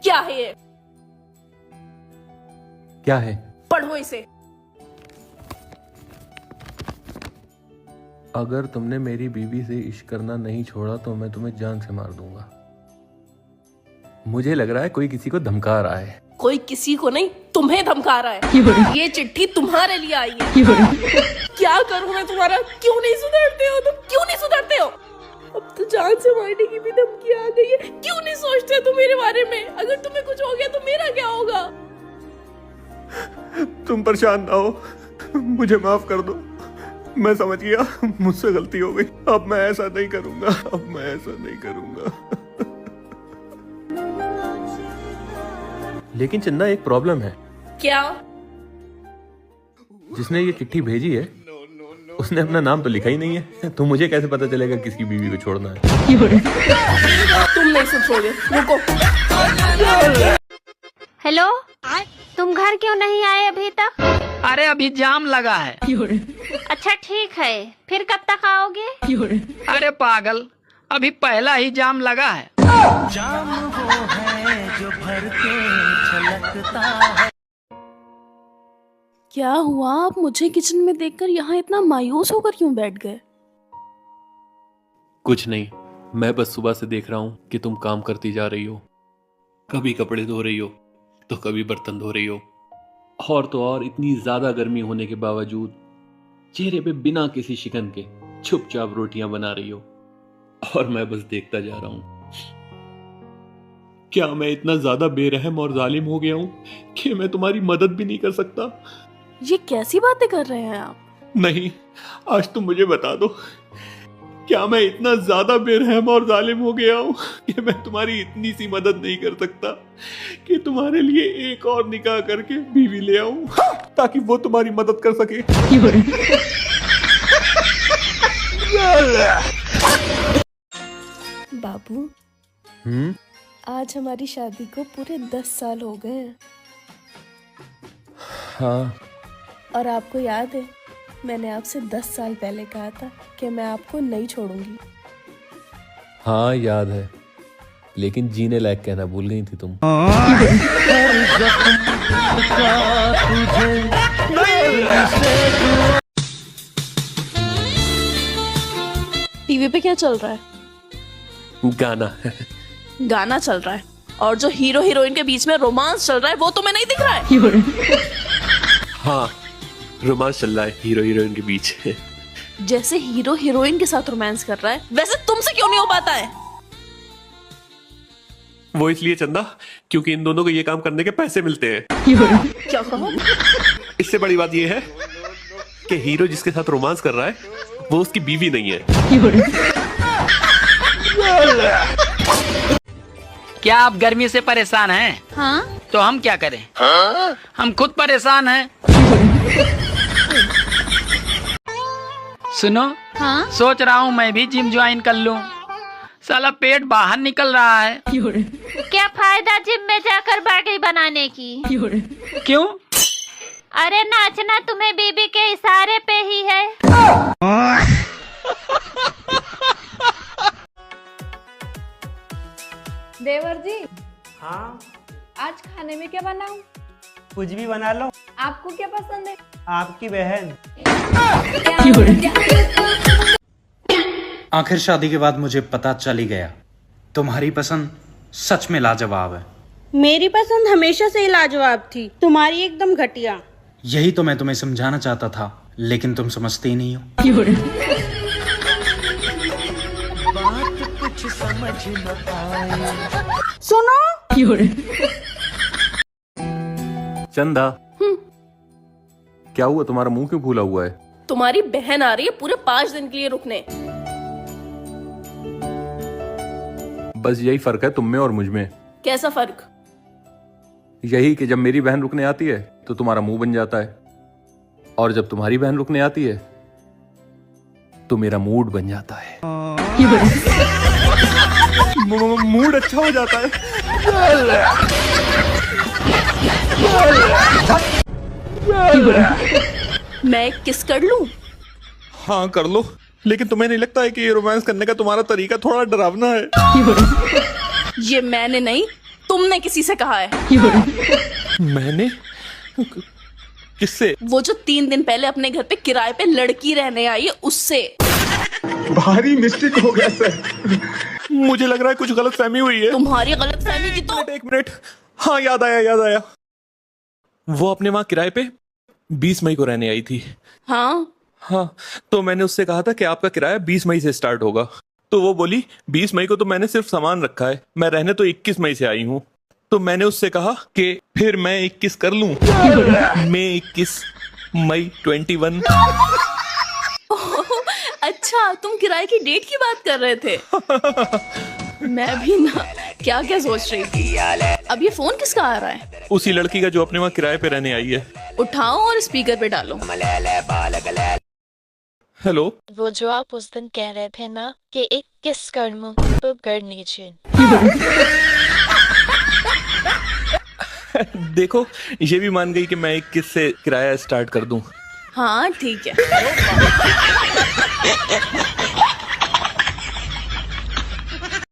क्या है ये? क्या है? पढ़ो इसे। अगर तुमने मेरी बीवी से इश्क करना नहीं छोड़ा तो मैं तुम्हें जान से मार दूंगा। मुझे लग रहा है कोई किसी को धमका रहा है। कोई किसी को नहीं, तुम्हें धमका रहा है। ये चिट्ठी तुम्हारे लिए आई है। क्या करूं मैं तुम्हारा? क्यों नहीं सुधरते हो तुम? क्यों नहीं सुधरते हो? अब तो जान से मारने की भी धमकी आ गई है। क्यों नहीं सोचते तुम मेरे बारे में? अगर तुम्हें कुछ हो गया तो मेरा क्या होगा? तुम परेशान ना हो, मुझे माफ कर दो। मैं समझ गया, मुझसे गलती हो गई। अब मैं ऐसा नहीं करूंगा, अब मैं ऐसा नहीं करूंगा। लेकिन चंदा, एक प्रॉब्लम है। क्या? जिसने ये चिट्ठी भेजी है उसने अपना नाम तो लिखा ही नहीं है, तो मुझे कैसे पता चलेगा किसकी बीवी को छोड़ना है? तुम नहीं सुधरोगे, रुको। हेलो, तुम घर क्यों नहीं आए अभी तक? अरे अभी जाम लगा है। अच्छा ठीक है, फिर कब तक आओगे? अरे पागल, अभी पहला ही जाम लगा है। जाम वो है जो भर के छलकता है। क्या हुआ? आप मुझे किचन में देखकर यहाँ इतना मायूस होकर क्यों बैठ गए? कुछ नहीं, मैं बस सुबह से देख रहा हूँ कि तुम काम करती जा रही हो। कभी कपड़े धो रही हो तो कभी बर्तन धो रही हो, और तो और इतनी ज्यादा गर्मी होने के बावजूद चेहरे पे बिना किसी शिकन के चुपचाप रोटियां बना रही हो, और मैं बस देखता जा रहा हूं। क्या मैं इतना ज्यादा बेरहम और जालिम हो गया हूं कि मैं तुम्हारी मदद भी नहीं कर सकता? ये कैसी बातें कर रहे हैं आप? नहीं, आज तुम मुझे बता दो, क्या मैं इतना ज्यादा बेरहम और जालिम हो गया हूं कि मैं तुम्हारी इतनी सी मदद नहीं कर सकता कि तुम्हारे लिए एक और निकाह करके बीवी ले आऊं ताकि वो तुम्हारी मदद कर सके? बाबू, आज हमारी शादी को पूरे 10 साल हो गए हैं। हाँ। और आपको याद है, मैंने आपसे 10 साल पहले कहा था कि मैं आपको नहीं छोड़ूंगी। हाँ याद है, लेकिन जीने लायक कहना भूल गई थी तुम। टीवी पे क्या चल रहा है? गाना। गाना चल रहा है, और जो हीरो हीरोइन के बीच में रोमांस चल रहा है वो तुम्हें नहीं दिख रहा है? हाँ, रोमांस चल रहा है हीरो हीरोइन के बीच। जैसे हीरो हीरोइन के साथ रोमांस कर रहा है, वैसे तुमसे क्यों नहीं हो पाता है? वो इसलिए चंदा, क्योंकि इन दोनों को ये काम करने के पैसे मिलते हैं। क्या कहो? इससे बड़ी बात ये है कि हीरो जिसके साथ रोमांस कर रहा है वो उसकी बीवी नहीं है। क्या आप गर्मी से परेशान हैं? हाँ? तो हम क्या करें? हम खुद परेशान हैं। सुनो, हाँ? सोच रहा हूँ मैं भी जिम ज्वाइन कर लूँ। साला पेट बाहर निकल रहा है। क्या फायदा जिम में जाकर बॉडी बनाने की? क्यों? अरे नाचना तुम्हें बीबी के इशारे पे ही है। देवर जी, हाँ, आज खाने में क्या बनाऊं? कुछ भी बना लो। आपको क्या पसंद है? आपकी बहन। आखिर शादी के बाद मुझे पता चल ही गया, तुम्हारी पसंद सच में लाजवाब है। मेरी पसंद हमेशा से ही लाजवाब थी, तुम्हारी एकदम घटिया। यही तो मैं तुम्हें समझाना चाहता था, लेकिन तुम समझते ही नहीं हो। बात कुछ समझ न आए। सुनो, चंदा, क्या हुआ? तुम्हारा मुंह क्यों फूला हुआ है? तुम्हारी बहन आ रही है पूरे 5 दिन के लिए रुकने। बस यही फर्क है तुम में और मुझ में। कैसा फर्क? यही कि जब मेरी बहन रुकने आती है तो तुम्हारा मुंह बन जाता है, और जब तुम्हारी बहन रुकने आती है तो मेरा मूड बन जाता है। मूड अच्छा हो जाता है। मैं किस कर लूं? हाँ कर लो, लेकिन तुम्हें नहीं लगता है कि ये रोमांस करने का तुम्हारा तरीका थोड़ा डरावना है? ये मैंने नहीं, तुमने किसी से कहा है? मैंने? किससे? वो जो 3 दिन पहले अपने घर पे किराए पे लड़की रहने आई है, उससे। भारी मिस्टेक हो गया सर। मुझे लग रहा है कुछ गलतफहमी हुई है। तुम्हारी गलतफहमी की तो। एक मिनट, हाँ याद आया। वो अपने वहां किराए पे 20 मई को रहने आई थी। हाँ, तो मैंने उससे कहा था कि आपका किराया 20 मई से स्टार्ट होगा। तो वो बोली 20 मई को तो मैंने सिर्फ सामान रखा है, मैं रहने तो 21 मई से आई हूँ। तो मैंने उससे कहा कि फिर मैं 21 कर लूं। मैं 21 मई 21। अच्छा, तुम किराए की डेट की बात कर रहे थे। मैं भी ना क्या क्या सोच रही थी। अब ये फोन किसका आ रहा है? उसी लड़की का जो अपने वहां किराए पे रहने आई है। उठाओ और स्पीकर पे डालो। हेलो। वो जो आप उस दिन कह रहे थे ना कि एक किस कर मुंह तो कर नीचे। देखो, ये भी मान गई कि मैं 21 से किराया स्टार्ट कर दूं। हाँ ठीक है।